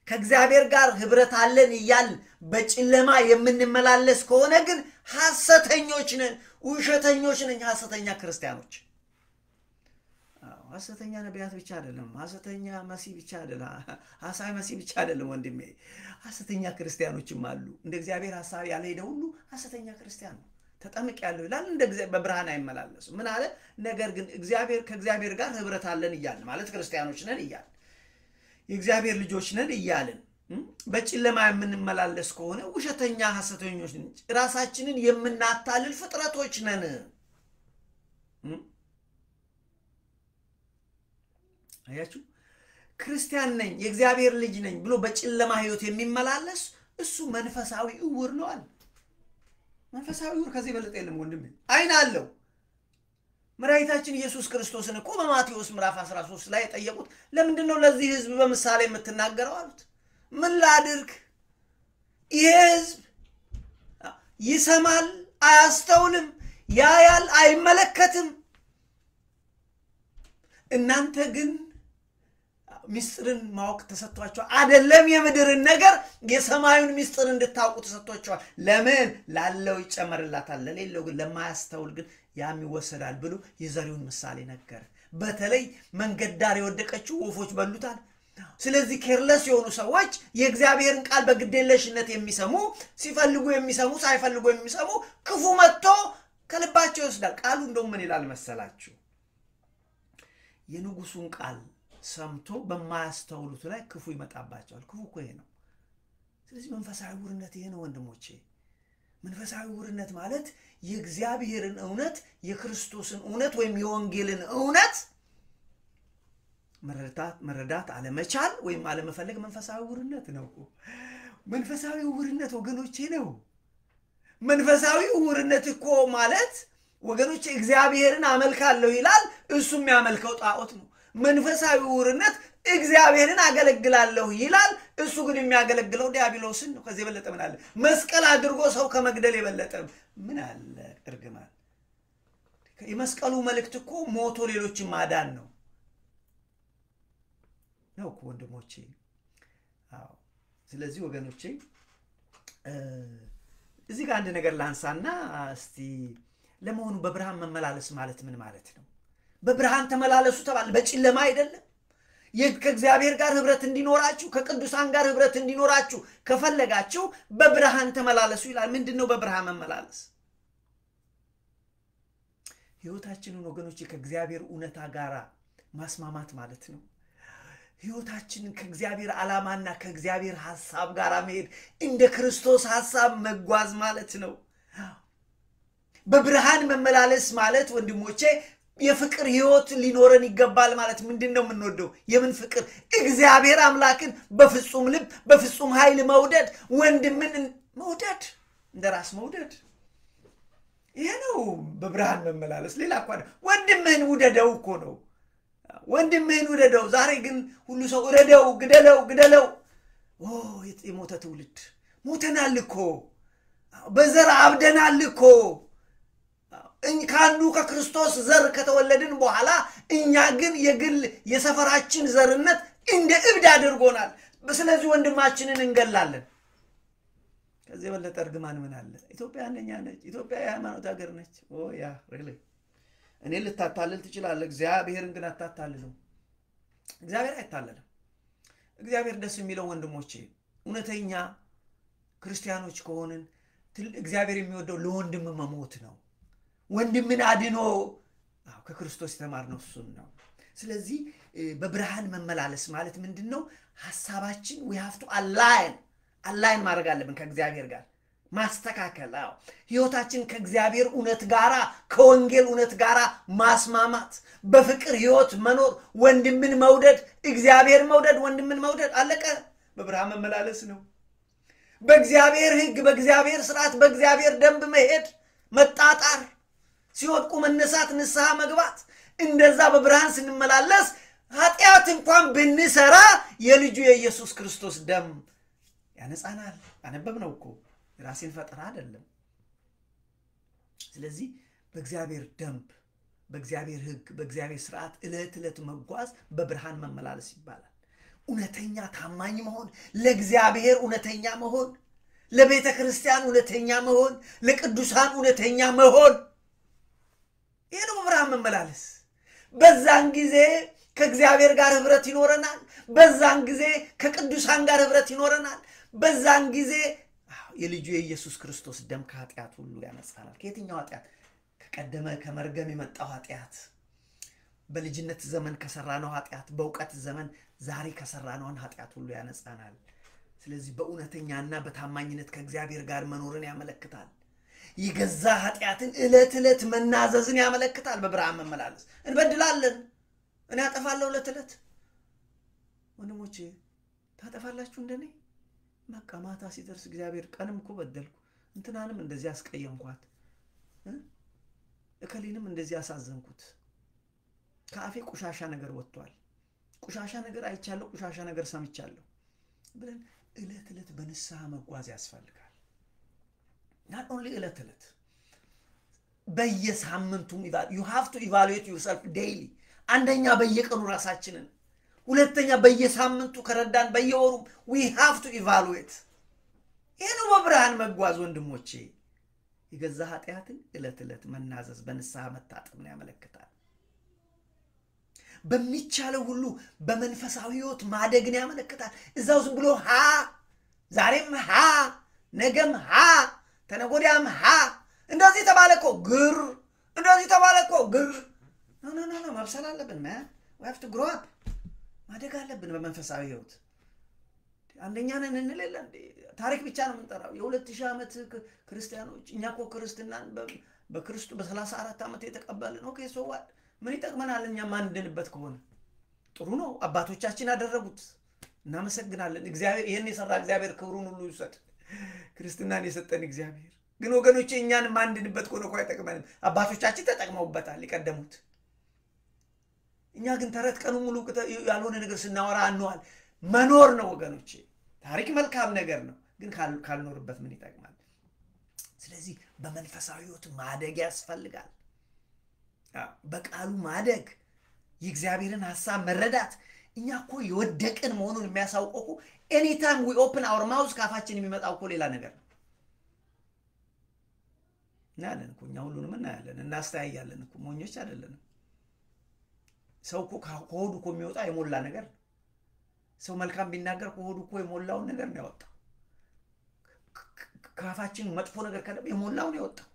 ከእግዚአብሔር ጋር ህብረት አለን እያል በጨለማ የምንመላለስ ከሆነ ግን ሐሰተኞች ነን፣ ውሸተኞች ነን፣ ሐሰተኛ ክርስቲያኖች። ሐሰተኛ ነቢያት ብቻ አይደለም፣ ሐሰተኛ መሲህ ብቻ አይደለም፣ ሐሳይ መሲህ ብቻ አይደለም ወንድሜ፣ ሐሰተኛ ክርስቲያኖችም አሉ። እንደ እግዚአብሔር ሐሳብ ያልሄደ ሁሉ ሐሰተኛ ክርስቲያን ነው። ተጠምቅ ያለው ይላል እንደ በብርሃን አይመላለሱ። ምን አለ? ነገር ግን ከእግዚአብሔር ጋር ህብረት አለን እያልን ማለት ክርስቲያኖች ነን እያልን የእግዚአብሔር ልጆች ነን እያልን በጨለማ የምንመላለስ ከሆነ ውሸተኛ ሐሰተኞች ነን፣ ራሳችንን የምናታልል ፍጥረቶች ነን። አያችሁ? ክርስቲያን ነኝ የእግዚአብሔር ልጅ ነኝ ብሎ በጨለማ ህይወት የሚመላለስ እሱ መንፈሳዊ ዕውር ነው አለ። መንፈሳዊ ዕውር ከዚህ በለጠ የለም ወንድሜ። አይን አለው። መድኃኒታችን ኢየሱስ ክርስቶስን እኮ በማቴዎስ ምዕራፍ 13 ላይ ጠየቁት፣ ለምንድነው ለዚህ ህዝብ በምሳሌ የምትናገረው አሉት። ምን ላድርግ? ይሄ ህዝብ ይሰማል አያስተውልም፣ ያያል አይመለከትም። እናንተ ግን ሚስጥርን ማወቅ ተሰጥቷቸዋል። አይደለም የምድርን ነገር የሰማዩን ሚስጥር እንድታውቁ ተሰጥቷቸዋል። ለምን? ላለው ይጨመርላታል፣ ለሌለው ግን ለማያስተውል ግን ያም ይወሰዳል ብሎ የዘሪውን ምሳሌ ነገር። በተለይ መንገድ ዳር የወደቀችው ወፎች በሉታል። ስለዚህ ኬርለስ የሆኑ ሰዎች የእግዚአብሔርን ቃል በግዴለሽነት የሚሰሙ፣ ሲፈልጉ የሚሰሙ፣ ሳይፈልጉ የሚሰሙ፣ ክፉ መጥቶ ከልባቸው ይወስዳል። ቃሉ እንደውም ምን ይላል መሰላችሁ? የንጉሱን ቃል ሰምቶ በማያስተውሉት ላይ ክፉ ይመጣባቸዋል። ክፉ እኮ ይሄ ነው። ስለዚህ መንፈሳዊ ዕውርነት ይሄ ነው ወንድሞቼ። መንፈሳዊ ዕውርነት ማለት የእግዚአብሔርን እውነት የክርስቶስን እውነት ወይም የወንጌልን እውነት መረዳት አለመቻል ወይም አለመፈለግ መንፈሳዊ ዕውርነት ነው። መንፈሳዊ ዕውርነት ወገኖቼ ነው። መንፈሳዊ ዕውርነት እኮ ማለት ወገኖቼ እግዚአብሔርን አመልካለሁ ይላል፣ እሱ የሚያመልከው ጣዖት ነው። መንፈሳዊ ዕውርነት እግዚአብሔርን አገለግላለሁ ይላል፣ እሱ ግን የሚያገለግለው ዲያብሎስን ነው። ከዚህ የበለጠ ምን አለ? መስቀል አድርጎ ሰው ከመግደል የበለጠ ምን አለ? እርግማን። የመስቀሉ መልእክት እኮ ሞቶ ሌሎችን ማዳን ነው እኮ ወንድሞቼ። አዎ። ስለዚህ ወገኖቼ እዚህ ጋር አንድ ነገር ላንሳና እስቲ ለመሆኑ በብርሃን መመላለስ ማለት ምን ማለት ነው? በብርሃን ተመላለሱ ተባለ፣ በጨለማ አይደለም። ከእግዚአብሔር ጋር ህብረት እንዲኖራችሁ ከቅዱሳን ጋር ህብረት እንዲኖራችሁ ከፈለጋችሁ በብርሃን ተመላለሱ ይላል። ምንድነው በብርሃን መመላለስ? ሕይወታችንን ወገኖች ከእግዚአብሔር እውነታ ጋራ ማስማማት ማለት ነው። ሕይወታችንን ከእግዚአብሔር ዓላማና ከእግዚአብሔር ሐሳብ ጋር መሄድ እንደ ክርስቶስ ሐሳብ መጓዝ ማለት ነው። በብርሃን መመላለስ ማለት ወንድሞቼ የፍቅር ሕይወት ሊኖረን ይገባል ማለት ምንድነው? የምንወደው የምን ፍቅር? እግዚአብሔር አምላክን በፍጹም ልብ በፍጹም ኃይል መውደድ፣ ወንድምን መውደድ፣ እንደራስ መውደድ። ይሄ ነው በብርሃን መመላለስ። ሌላ እኮ ወንድምህን ውደደው እኮ ነው። ወንድምህን ውደደው። ዛሬ ግን ሁሉ ሰው እረደው፣ ግደለው። የሞተ ትውልድ ሞተናል እኮ፣ በዘር አብደናል እኮ። ካንዱ ከክርስቶስ ዘር ከተወለድን በኋላ እኛ ግን የግል የሰፈራችን ዘርነት እንደ እብድ አድርጎናል። ስለዚህ ወንድማችንን እንገላለን። ከዚህ በለጠ እርግማን ምን አለ? ኢትዮጵያ አንደኛ ነች። ኢትዮጵያ የሃይማኖት ሀገር ነች። ያ ሪሊ እኔ ልታታልል ትችላለህ፣ እግዚአብሔርን ግን አታታልለው። እግዚአብሔር አይታለልም። እግዚአብሔር ደስ የሚለው ወንድሞቼ እውነተኛ ክርስቲያኖች ከሆንን እግዚአብሔር የሚወደው ለወንድም መሞት ነው። ወንድምን አድኖ ከክርስቶስ የተማርነው እሱን ነው። ስለዚህ በብርሃን መመላለስ ማለት ምንድነው? ሐሳባችን we have to align ማድረግ አለብን ከእግዚአብሔር ጋር ማስተካከል። ሕይወታችን ከእግዚአብሔር እውነት ጋራ ከወንጌል እውነት ጋራ ማስማማት፣ በፍቅር ሕይወት መኖር፣ ወንድምን መውደድ፣ እግዚአብሔር መውደድ፣ ወንድምን መውደድ። አለቀ። በብርሃን መመላለስ ነው። በእግዚአብሔር ሕግ፣ በእግዚአብሔር ሥርዓት፣ በእግዚአብሔር ደንብ መሄድ፣ መጣጣር፣ ሲወድቁ መነሳት፣ ንስሐ መግባት። እንደዛ በብርሃን ስንመላለስ ኃጢአት እንኳን ብንሰራ የልጁ የኢየሱስ ክርስቶስ ደም ያነጻናል። አነበብነው እኮ ራሴን ፈጠራ አይደለም። ስለዚህ በእግዚአብሔር ደንብ፣ በእግዚአብሔር ሕግ፣ በእግዚአብሔር ሥርዓት ዕለት መጓዝ በብርሃን መመላለስ ይባላል። እውነተኛ ታማኝ መሆን፣ ለእግዚአብሔር እውነተኛ መሆን፣ ለቤተ ክርስቲያን እውነተኛ መሆን፣ ለቅዱሳን እውነተኛ መሆን። ይሄ ነው በብርሃን መመላለስ። በዛን ጊዜ ከእግዚአብሔር ጋር ህብረት ይኖረናል። በዛን ጊዜ ከቅዱሳን ጋር ህብረት ይኖረናል። በዛን ጊዜ የልጁ የኢየሱስ ክርስቶስ ደም ከኃጢአት ሁሉ ያነጻናል። ከየትኛው ኃጢአት? ከቀደመ ከመርገም የመጣው ኃጢአት፣ በልጅነት ዘመን ከሰራነው ኃጢአት፣ በእውቀት ዘመን ዛሬ ከሰራነው ኃጢአት ሁሉ ያነጻናል። ስለዚህ በእውነተኛና በታማኝነት ከእግዚአብሔር ጋር መኖርን ያመለክታል። ይገዛ ኃጢአትን ዕለት መናዘዝን ያመለክታል። በብርሃን መመላለስ እንበድላለን። እኔ አጠፋለሁ ዕለት ወንድሞቼ ታጠፋላችሁ እንደኔ? በቃ ማታ ሲደርስ እግዚአብሔር ቀንም እኮ በደልኩ፣ እንትናንም እንደዚህ አስቀየምኳት፣ እከሊንም እንደዚህ አሳዘንኩት፣ ከአፌ ቆሻሻ ነገር ወጥቷል፣ ቆሻሻ ነገር አይቻለሁ፣ ቆሻሻ ነገር ሰምቻለሁ ብለን ዕለት በንስሐ መጓዝ ያስፈልጋል። not only ዕለት በየሳምንቱም you have to evaluate yourself daily። አንደኛ በየቀኑ ራሳችንን፣ ሁለተኛ በየሳምንቱ ከረዳን በየወሩ we have to evaluate። ይሄ ነው በብርሃን መጓዝ ወንድሞቼ። ይገዛ ኃጢአትን ዕለት መናዘዝ፣ በንስሐ መታጠብ ነው ያመለክታል። በሚቻለው ሁሉ በመንፈሳዊ ሕይወት ማደግን ያመለክታል። እዛው ዝም ብሎ ዛሬም ነገም ተነጎዳም እንደዚህ ተባለኮ ግር እንደዚህ ተባለኮ ግር ኖ ማብሰል አለብን። we have to grow up። ማደግ አለብን በመንፈሳዊ ሕይወት። አንደኛ ነን እንለለ ታሪክ ብቻ ነው የምንጠራው። የ2000 ዓመት ክርስቲያኖች እኛ እኮ ክርስትናን በክርስቶስ በ34 ዓመት የተቀበልን። ኦኬ ሶዋት ምን ይጠቅመናል? እኛ ማንድንበት ከሆነ ጥሩ ነው። አባቶቻችን አደረጉት፣ እናመሰግናለን። እግዚአብሔር ይሄን የሰራ እግዚአብሔር ክብሩን ሁሉ ይሰጥ። ክርስትናን የሰጠን እግዚአብሔር ግን ወገኖቼ እኛን ማንድንበት ከሆነ እኮ አይጠቅመንም። አባቶቻችን ተጠቅመውበታል የቀደሙት። እኛ ግን ተረት ቀኑ ሙሉ ያልሆነ ነገር ስናወራ አንዋል። መኖር ነው ወገኖቼ። ታሪክ መልካም ነገር ነው፣ ግን ካልኖርበት ምን ይጠቅማል? ስለዚህ በመንፈሳዊ ሕይወት ማደግ ያስፈልጋል። በቃሉ ማደግ፣ የእግዚአብሔርን ሐሳብ መረዳት። እኛ እኮ የወደቅን መሆኑን የሚያሳውቀው anytime we open our mouth ካፋችን የሚመጣው እኮ ሌላ ነገር ነው። እናያለን እኮ እኛ ሁሉንም እናያለን፣ እናስተያያለን እኮ፣ ሞኞች አይደለንም። ሰው እኮ ከሆዱ እኮ የሚወጣ የሞላ ነገር ነው። ሰው መልካም ቢናገር ከሆዱ እኮ የሞላውን ነገር ነው ያወጣው። ካፋችን መጥፎ ነገር ካለ የሞላውን ያወጣው።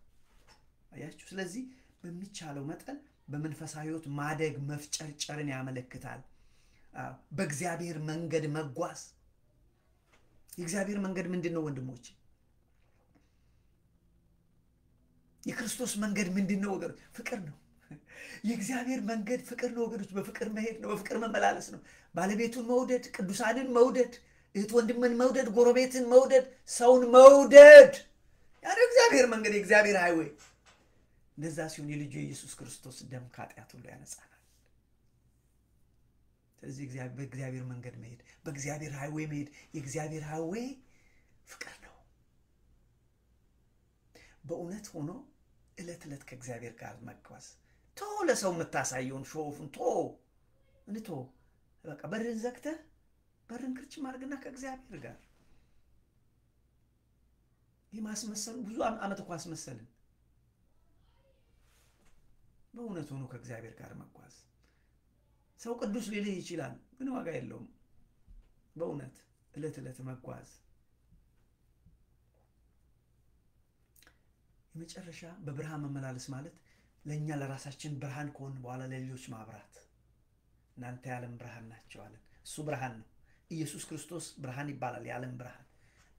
አያችሁ? ስለዚህ በሚቻለው መጠን በመንፈሳዊ ሕይወት ማደግ መፍጨርጨርን ያመለክታል። በእግዚአብሔር መንገድ መጓዝ። የእግዚአብሔር መንገድ ምንድነው ወንድሞቼ? የክርስቶስ መንገድ ምንድነው ወገኖች? ፍቅር ነው። የእግዚአብሔር መንገድ ፍቅር ነው ወገኖች። በፍቅር መሄድ ነው፣ በፍቅር መመላለስ ነው። ባለቤቱን መውደድ፣ ቅዱሳንን መውደድ፣ እህት ወንድምን መውደድ፣ ጎረቤትን መውደድ፣ ሰውን መውደድ። ያ ነው እግዚአብሔር መንገድ፣ የእግዚአብሔር ሃይዌይ። እንደዛ ሲሆን የልጁ የኢየሱስ ክርስቶስ ደም ከኃጢአት ሁሉ ያነጻናል። ስለዚህ በእግዚአብሔር መንገድ መሄድ፣ በእግዚአብሔር ሃይዌይ መሄድ። የእግዚአብሔር ሃይዌይ ፍቅር ነው። በእውነት ሆኖ ዕለት ዕለት ከእግዚአብሔር ጋር መጓዝ። ለሰው የምታሳየውን ሾፉን እንቶ በቃ በርን ዘግተህ በርን ክርች ማድረግና ከእግዚአብሔር ጋር የማስመሰል ብዙ ዓመት እኮ አስመሰልን። በእውነት ሆኖ ከእግዚአብሔር ጋር መጓዝ። ሰው ቅዱስ ሊልህ ይችላል፣ ግን ዋጋ የለውም። በእውነት ዕለት ዕለት መጓዝ። የመጨረሻ በብርሃን መመላለስ ማለት ለኛ ለራሳችን ብርሃን ከሆን በኋላ ለሌሎች ማብራት። እናንተ የዓለም ብርሃን ናችሁ አለን። እሱ ብርሃን ነው። ኢየሱስ ክርስቶስ ብርሃን ይባላል፣ የዓለም ብርሃን።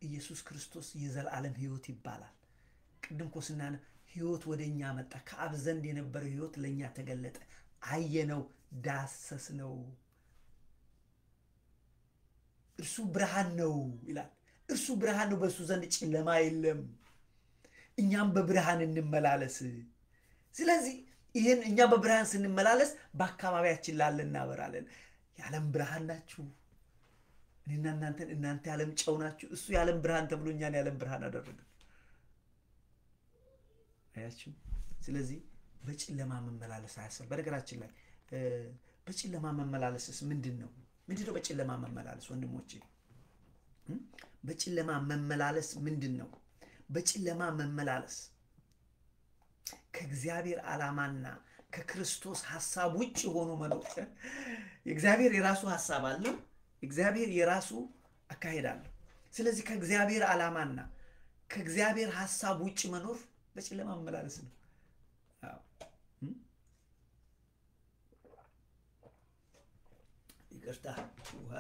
ኢየሱስ ክርስቶስ የዘላለም ሕይወት ይባላል። ቅድም እኮ ስናነ ሕይወት ወደኛ መጣ። ከአብ ዘንድ የነበረው ሕይወት ለኛ ተገለጠ። አየነው፣ ዳሰስነው። እርሱ ብርሃን ነው ይላል። እርሱ ብርሃን ነው፣ በእሱ ዘንድ ጨለማ የለም። እኛም በብርሃን እንመላለስ። ስለዚህ ይሄን እኛ በብርሃን ስንመላለስ በአካባቢያችን ላለ እናበራለን። የዓለም ብርሃን ናችሁ እኔና እናንተ የዓለም ጨው ናችሁ። እሱ የዓለም ብርሃን ተብሎ እኛን የዓለም ብርሃን አደረገ። አያችሁ። ስለዚህ በጨለማ መመላለስ አያስፈልግም። በነገራችን ላይ በጨለማ መመላለስስ ምንድነው? በጨለማ መመላለስ ወንድሞቼ? በጨለማ መመላለስ ምንድነው? በጨለማ መመላለስ ከእግዚአብሔር ዓላማና ከክርስቶስ ሐሳብ ውጭ ሆኖ መኖር። የእግዚአብሔር የራሱ ሐሳብ አለው፣ እግዚአብሔር የራሱ አካሄድ አለው። ስለዚህ ከእግዚአብሔር ዓላማና ከእግዚአብሔር ሐሳብ ውጭ መኖር በጨለማ መመላለስ ነው። ይቅርታ ውሃ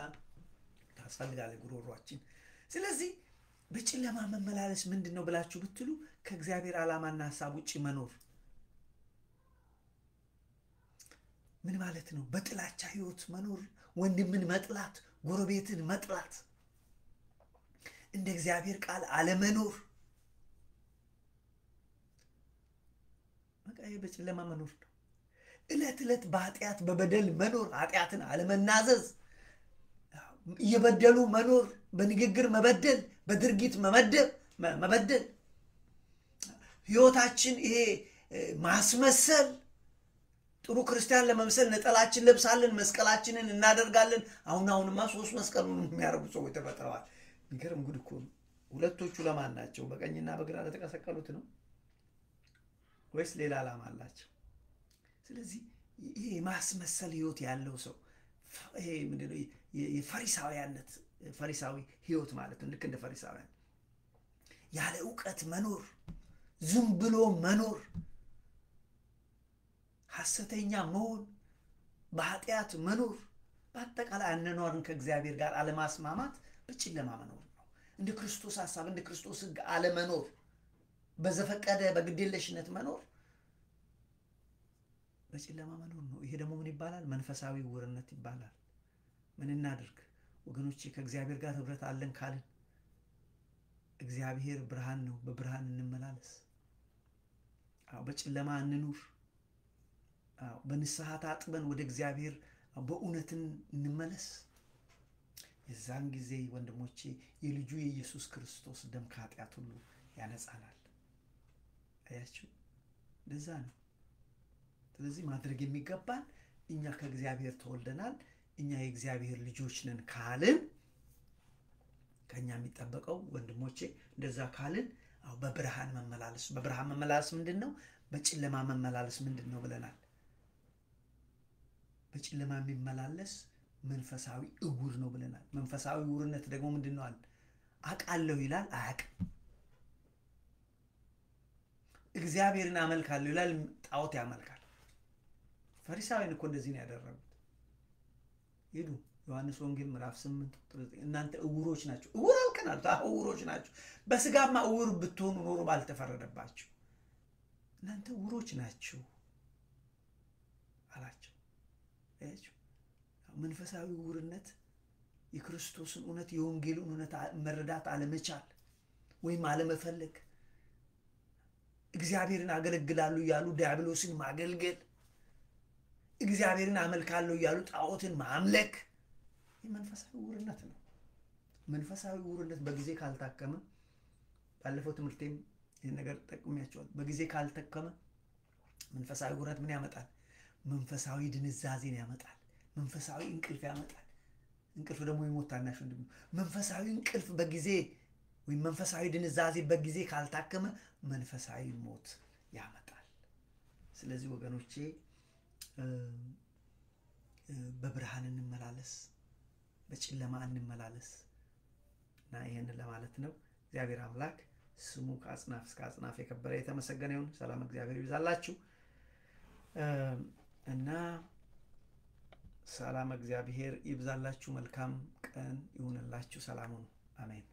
ታስፈልጋለች ጉሮሯችን። ስለዚህ በጨለማ መመላለስ ምንድነው ብላችሁ ብትሉ ከእግዚአብሔር ዓላማና ሐሳብ ውጭ መኖር ምን ማለት ነው? በጥላቻ ሕይወት መኖር፣ ወንድምን መጥላት፣ ጎረቤትን መጥላት፣ እንደ እግዚአብሔር ቃል አለመኖር። በቃ በጨለማ መኖር ነው። ዕለት ዕለት በኃጢአት በበደል መኖር፣ ኃጢአትን አለመናዘዝ፣ እየበደሉ መኖር፣ በንግግር መበደል፣ በድርጊት መበደል። ሕይወታችን ይሄ ማስመሰል። ጥሩ ክርስቲያን ለመምሰል ነጠላችን ለብሳለን፣ መስቀላችንን እናደርጋለን። አሁንማ 3 መስቀል የሚያደርጉ ሰዎች ተፈጥረዋል። የሚገርም ጉድ እኮ ነው። ሁለቶቹ ለማን ናቸው? በቀኝና በግራ ለተቀሰቀሉት ነው ወይስ ሌላ ዓላማ አላቸው? ስለዚህ ይሄ ማስመሰል ሕይወት ያለው ሰው ይሄ ምንድነው? ፈሪሳዊ ሕይወት ማለት ነው። ልክ እንደ ፈሪሳውያን ያለ ዕውቀት መኖር፣ ዝም ብሎ መኖር፣ ሐሰተኛ መሆን፣ በኃጢአት መኖር፣ በአጠቃላይ አነኗርን ከእግዚአብሔር ጋር አለማስማማት በጨለማ መኖር ነው። እንደ ክርስቶስ ሐሳብ እንደ ክርስቶስ ሕግ አለመኖር፣ በዘፈቀደ በግዴለሽነት መኖር በጨለማ መኖር ነው። ይሄ ደግሞ ምን ይባላል? መንፈሳዊ ዕውርነት ይባላል። ምን እናድርግ ወገኖቼ? ከእግዚአብሔር ጋር ህብረት አለን ካልን እግዚአብሔር ብርሃን ነው፣ በብርሃን እንመላለስ። በጨለማ እንኑር። በንስሐ ታጥበን ወደ እግዚአብሔር በእውነትን እንመለስ። የዛን ጊዜ ወንድሞቼ የልጁ የኢየሱስ ክርስቶስ ደም ከኃጢአት ሁሉ ያነጻናል። አያችሁ፣ እንደዛ ነው። ስለዚህ ማድረግ የሚገባን እኛ ከእግዚአብሔር ተወልደናል፣ እኛ የእግዚአብሔር ልጆች ነን ካልን ከኛ የሚጠበቀው ወንድሞቼ እንደዛ ካልን በብርሃን መመላለስ። በብርሃን መመላለስ ምንድነው? በጨለማ መመላለስ ምንድነው ብለናል። በጨለማ የሚመላለስ መንፈሳዊ ዕውር ነው ብለናል። መንፈሳዊ ዕውርነት ደግሞ ምንድነው? አውቃለሁ ይላል፣ አያውቅም። እግዚአብሔርን አመልካለሁ ይላል፣ ጣዖት ያመልካል። ፈሪሳውያን እኮ እንደዚህ ነው ያደረጉት። ሄዱ ዮሐንስ ወንጌል ምዕራፍ 8 ቁጥር 9 እናንተ እውሮች ናችሁ። እውር አልከናል፣ እውሮች ናችሁ። በስጋማ እውር ብትሆኑ ኖሮ ባልተፈረደባችሁ፣ እናንተ እውሮች ናችሁ አላቸው። መንፈሳዊ እውርነት የክርስቶስን እውነት የወንጌሉን እውነት መረዳት አለመቻል ወይም አለመፈለግ፣ እግዚአብሔርን አገለግላሉ ያሉ ዲያብሎስን ማገልገል፣ እግዚአብሔርን አመልካለሁ ያሉ ጣዖትን ማምለክ መንፈሳዊ እውርነት ነው። መንፈሳዊ እውርነት በጊዜ ካልታከመ ባለፈው ትምህርቴም ይህን ነገር ጠቅሜያቸዋል። በጊዜ ካልታከመ መንፈሳዊ እውርነት ምን ያመጣል? መንፈሳዊ ድንዛዜን ያመጣል። መንፈሳዊ እንቅልፍ ያመጣል። እንቅልፍ ደግሞ የሞት ታናሽ ወንድም ነው። መንፈሳዊ እንቅልፍ በጊዜ ወይም መንፈሳዊ ድንዛዜ በጊዜ ካልታከመ መንፈሳዊ ሞት ያመጣል። ስለዚህ ወገኖቼ በብርሃን እንመላለስ፣ በጨለማ እንመላለስ እና ይሄን ለማለት ነው። እግዚአብሔር አምላክ ስሙ ከአጽናፍ እስከ አጽናፍ የከበረ የተመሰገነ ይሁን። ሰላም እግዚአብሔር ይብዛላችሁ እና ሰላም እግዚአብሔር ይብዛላችሁ። መልካም ቀን ይሁንላችሁ። ሰላም ሁኑ። አሜን።